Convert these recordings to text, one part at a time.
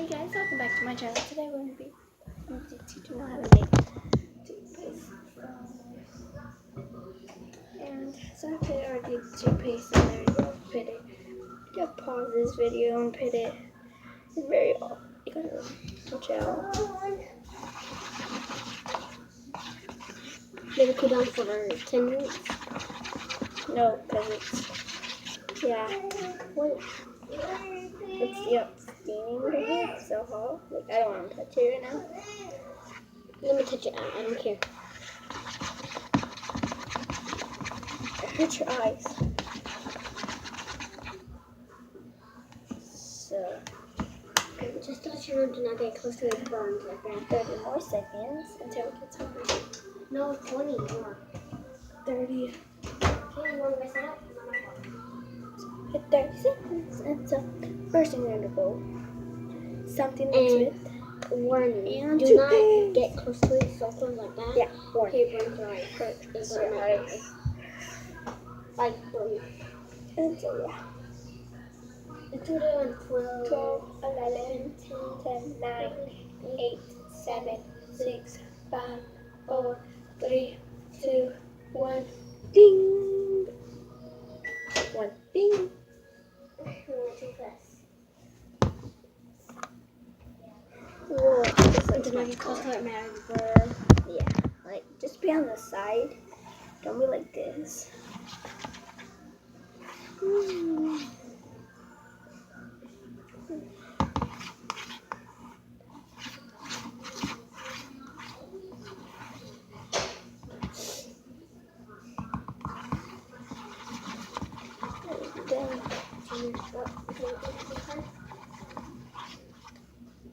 guys, welcome back to my channel. Today we're going to be teaching you how to make toothpaste. And so I put already toothpaste in there. Put it. Just pause this video and put it. It's very off. You gotta watch out. Let it cool down for 10 minutes. No, because it's it's steaming right here. It's so hot. Like I don't want to touch it right now. Let me touch it out. I don't care. It hurts your eyes. So Just touch your arm to not get close to it burned like that. 30 more seconds until it gets hungry. No, 20 more. 30. Okay, you want to mess it up? Hit 30 seconds until first thing we're gonna go. Something that's with warning. and Do not toothpaste. get close to it, so close like that. Yeah, warning. Okay, burns your eyes. Hurts It your burns my eyes. eyes. Like, burn. And so yeah. Let's do it on 12. 12, 11, 10, 9, 8, 7, 6, 5, 4, 3, 2, 1. Ding! 1 ding. Too fast. Whoa, It did not get close to it, man. yeah, like just be on the side. Don't be like this.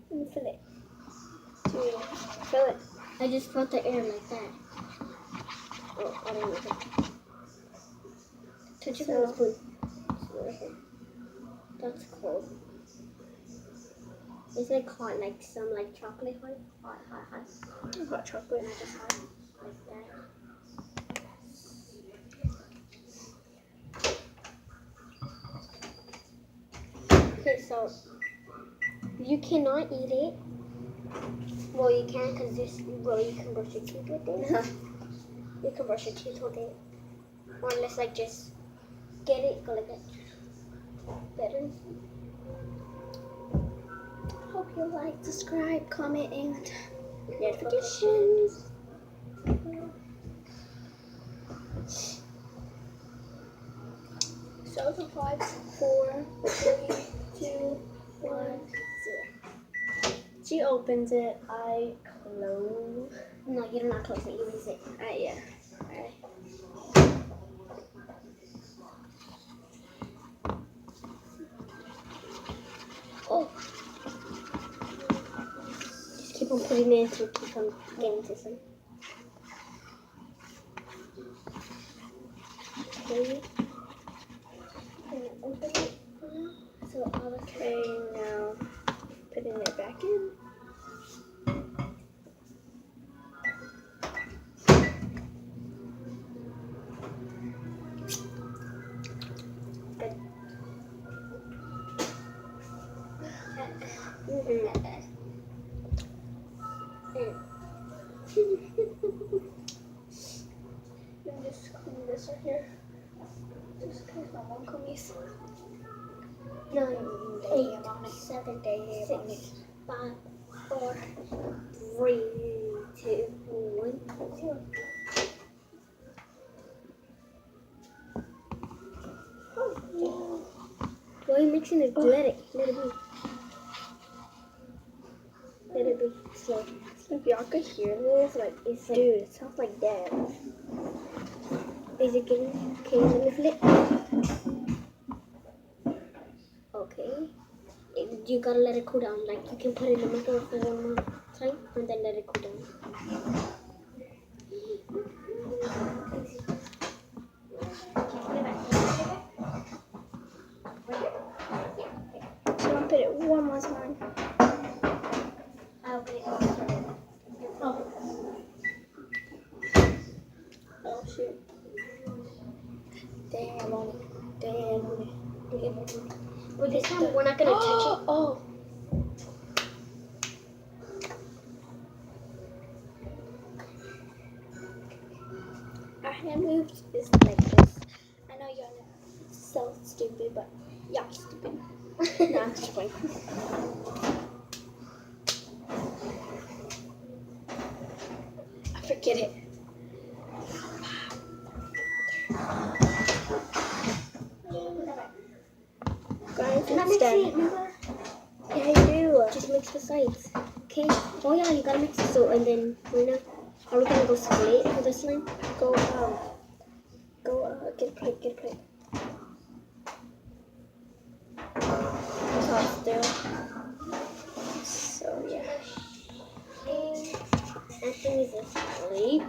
Fill it. Fill it. I just felt the air like that. Oh, I don't know. Touch it with a spoon. Right here. That's cold. It's like hot, like some like chocolate hot. Hot. Hot chocolate. Not just hot. Like that. Okay, so you cannot eat it. Well, you can because this. Well, you can brush your teeth with it. You can brush your teeth with it, or unless like just get it, go like that. Better. Hope you like, subscribe, comment, and Notifications. So the 5, 4, 3, 2, 1, 0. She opens it. I close. No, you're not close it. You use it. Yeah. Alright. Oh. Just keep on putting it until you keep on getting to some. Okay. And open it. So I'll Okay, now putting it back in. And just clean this right here. Just because my mom called me. 9, 8, 7, 6, 5, 4, 3, 2, 1, 0. While you're mixing it, let it be. Let it be slow. If y'all could hear this, like, It's like, dude, it sounds like that. is it getting, okay, let me flip. Okay. You gotta let it cool down. Like, you can put it in the microwave for 1 more time and then let it cool down. So I'll put it one more time. I'll put it Oh. Oh, shoot. Damn on it. Damn on it. Well, this time we're not gonna touch it. Oh. hand moves is like this. I know y'all know it's so stupid, but y'all stupid. No, I'm just playing. I forget it. Guys, it's done. Remember? Yeah, you do. Just mix the sides. Okay? Oh yeah, you gotta mix it. So, and then, are we gonna go straight for this line? Go, get a plate, get a plate. Toss still. So, yeah. Anthony's asleep.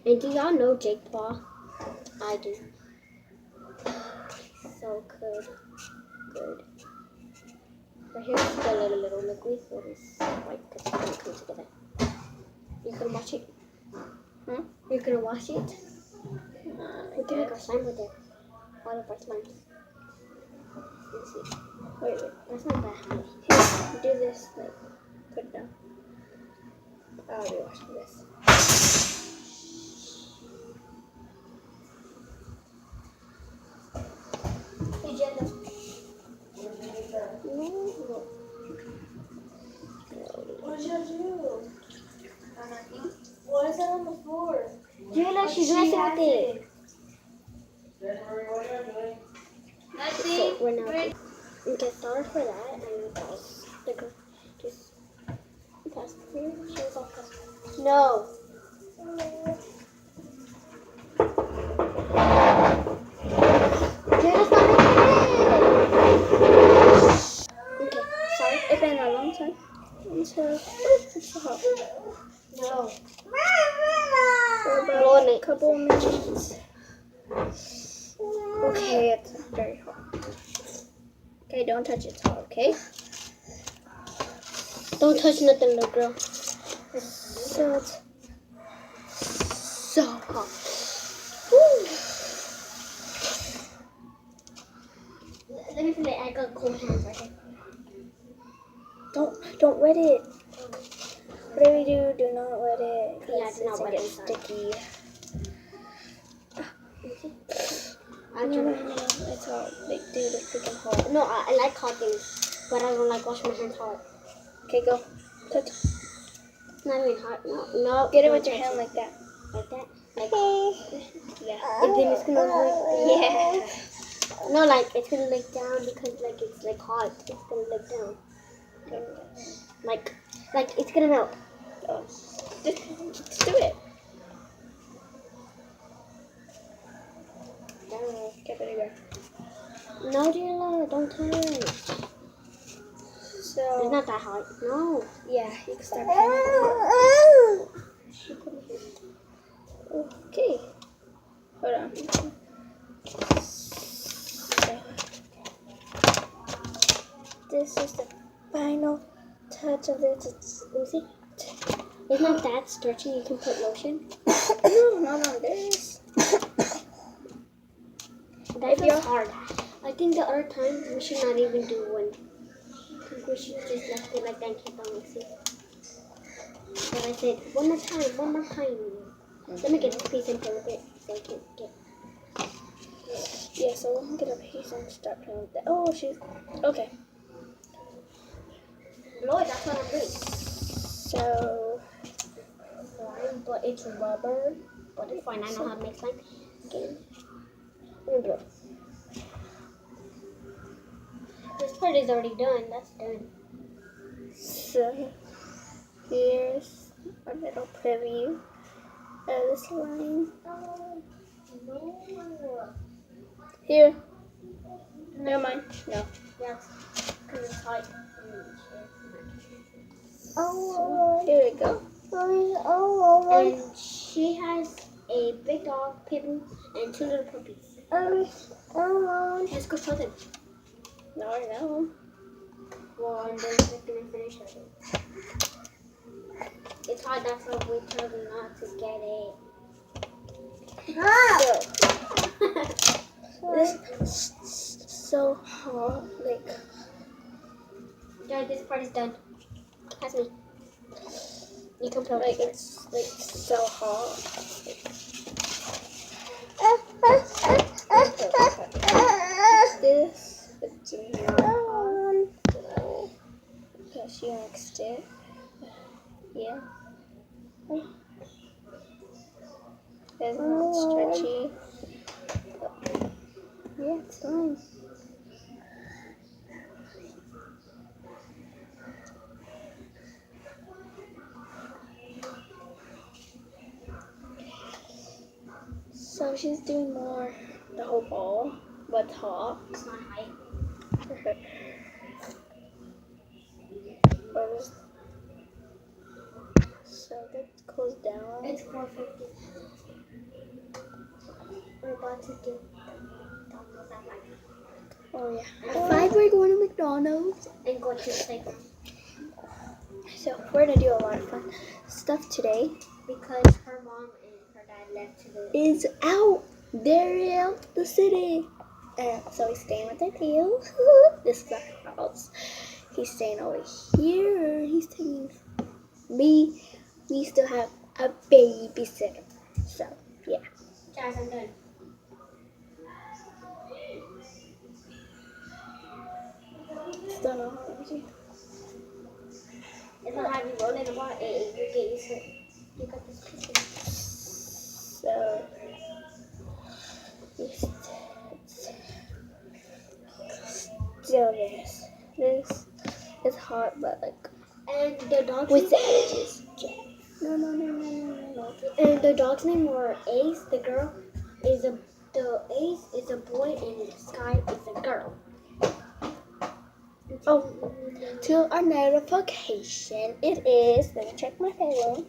And do y'all know Jake Paul? I do. So good. Good. But here's still a little liquid, so it's like it's gonna come together. You're gonna wash it? Hmm? You're gonna wash it? We can make our slime with it. All of our slimes. Let's see. Wait. That's not bad. Here, do this, like, put it down. I'll be washing this. Hey, Jenna. What did you do? What is that on the floor? Jayla, she's messing with it. So we're now okay. Sorry for that. And pass the just pass the here. Shows off the no. Jayla's not making it. Okay. Sorry. It's been a long time. It's so hot. No. For about Blowing a it. couple of minutes. Okay, it's very hot. Okay, don't touch it, it's hot, okay? Don't touch nothing, little girl. So it's so hot. Let me feel it. I got cold hands right here. Don't wet it. Whatever you do not wet it. Yeah, Because do not it's wet get it, sorry. sticky. I No, do. it's hot. Like, dude, it's freaking hot. No, I like hot things, but I don't like washing my hands hot. Okay, go. Touch. It's not even hot. No. Get it don't with your touch hand it. like that. Like that. Like. Yeah. And then it's gonna like. Yeah. No, like it's gonna look down because like it's like hot. It's gonna look down. Like it's gonna melt. Just do it. Get it again. No, Jayla, don't touch. So, It's not that hot. No. yeah, you can start panning. Okay. Hold on. So, this is the final touch of this. Let me see. It's not that stretchy. You can put lotion. No, not on this. That If feels you're- hard. I think the other time we should not even do one. I think we should just left it like that and keep on mixing. But I said, one more time. Let me get this piece and play with it so I can get. Yeah, so I'm gonna piece and start playing with that. Oh, she's okay. Lloyd, that's what I'm doing. So, Slime, but it's rubber. But it's fine. I know how to make slime. Okay. Let me blow. This part is already done. That's done. so here's a little preview of the slime. Here. Never mind. No. Yes. Because it's hot. So, here we go. And she has a big dog, Pitbull, and 2 little puppies. Let's go put them. No, I know. Well, and then we're gonna finish it. It's hard, that's why we told you not to get it. This is so hot. Like, Yeah, this part is done. Pass me. You can play like with it. it's like so hot. This, it's not hot. Because you mixed it. Yeah. It's not stretchy. Yeah, it's fine. So she's doing more the whole ball, but hot. It's not high. So that goes down. It's 4:50. We're about to do McDonald's at 5. Oh yeah. At At 5 we're going to McDonald's. And go to the playground. So we're gonna do a lot of fun stuff today. Because her mom and her dad left to the... Is out. They're out the city. So he's staying with their Theo. This is our house. He's staying over here. He's taking me. We still have a babysitter. So yeah. Guys, I'm done. Still not hungry. It's not how you roll it about it. You get used to it. You got this picture. So it's still this. This is hot, but like And the dog's with the name... edges. No. And the dog's name were Ace. The girl is a... The Ace is a boy and Sky is a girl. Oh, to our notification, it is. Let me check my phone.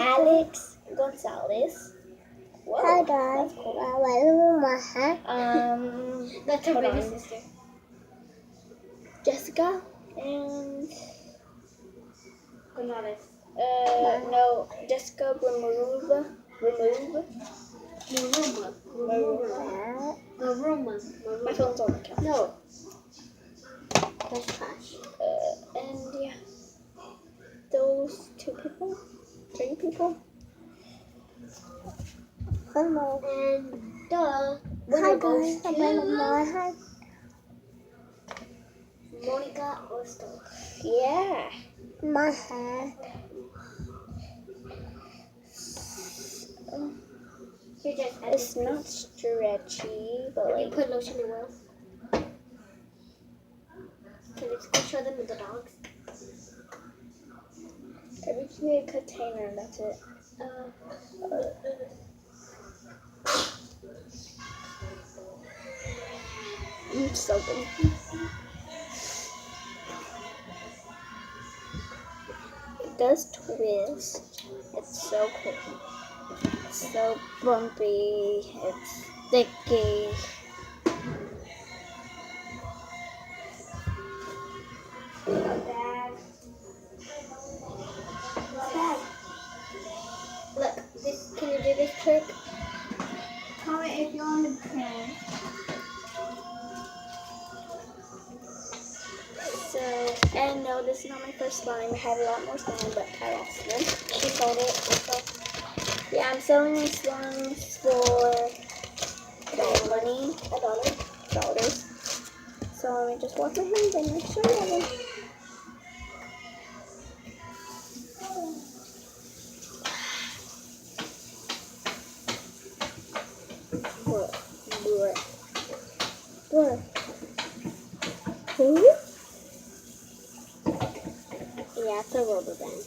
Alex Gonzalez. Whoa, Hi, that's guys. cool. That's her Hold baby on. sister. Jessica and Gonzalez. no, Jessica remove. Maruma. My phone's on the couch. No. That's trash. And yeah, those 2 people, 3 people. Hello. And the winner goes to Monica Osto. Yeah. My hair. You just It's not stretchy, but you like put lotion in well. Can you go show them the dogs? I just need a container and that's it. So good. It does twist. It's so cool. It's so bumpy. It's sticky. Look, this. Can you do this trick? Comment if you want to can. So, and no, this is not my first slime. I had a lot more slime, but I lost them. She sold it. So, yeah, I'm selling these slimes for money, $1. So let me just wash my hands and make sure I have them. Who? Yeah, it's a rubber band.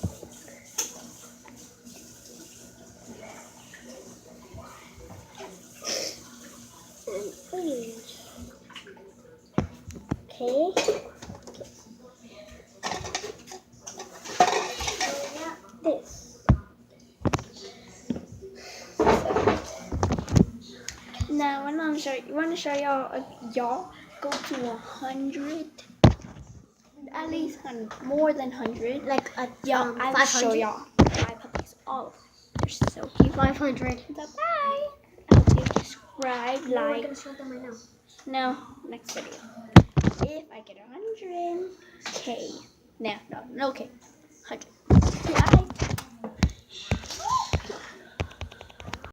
And orange. Okay. This. Now, I want to show y'all. Y'all go to 100. At least 100, more than 100. Like a Y'all, I will show y'all my puppies. All of them. They're so cute. 500. Bye bye. I hope you subscribe, We're like. gonna show them right now. No, next video. If I get 100K. No, okay. 100. Yeah.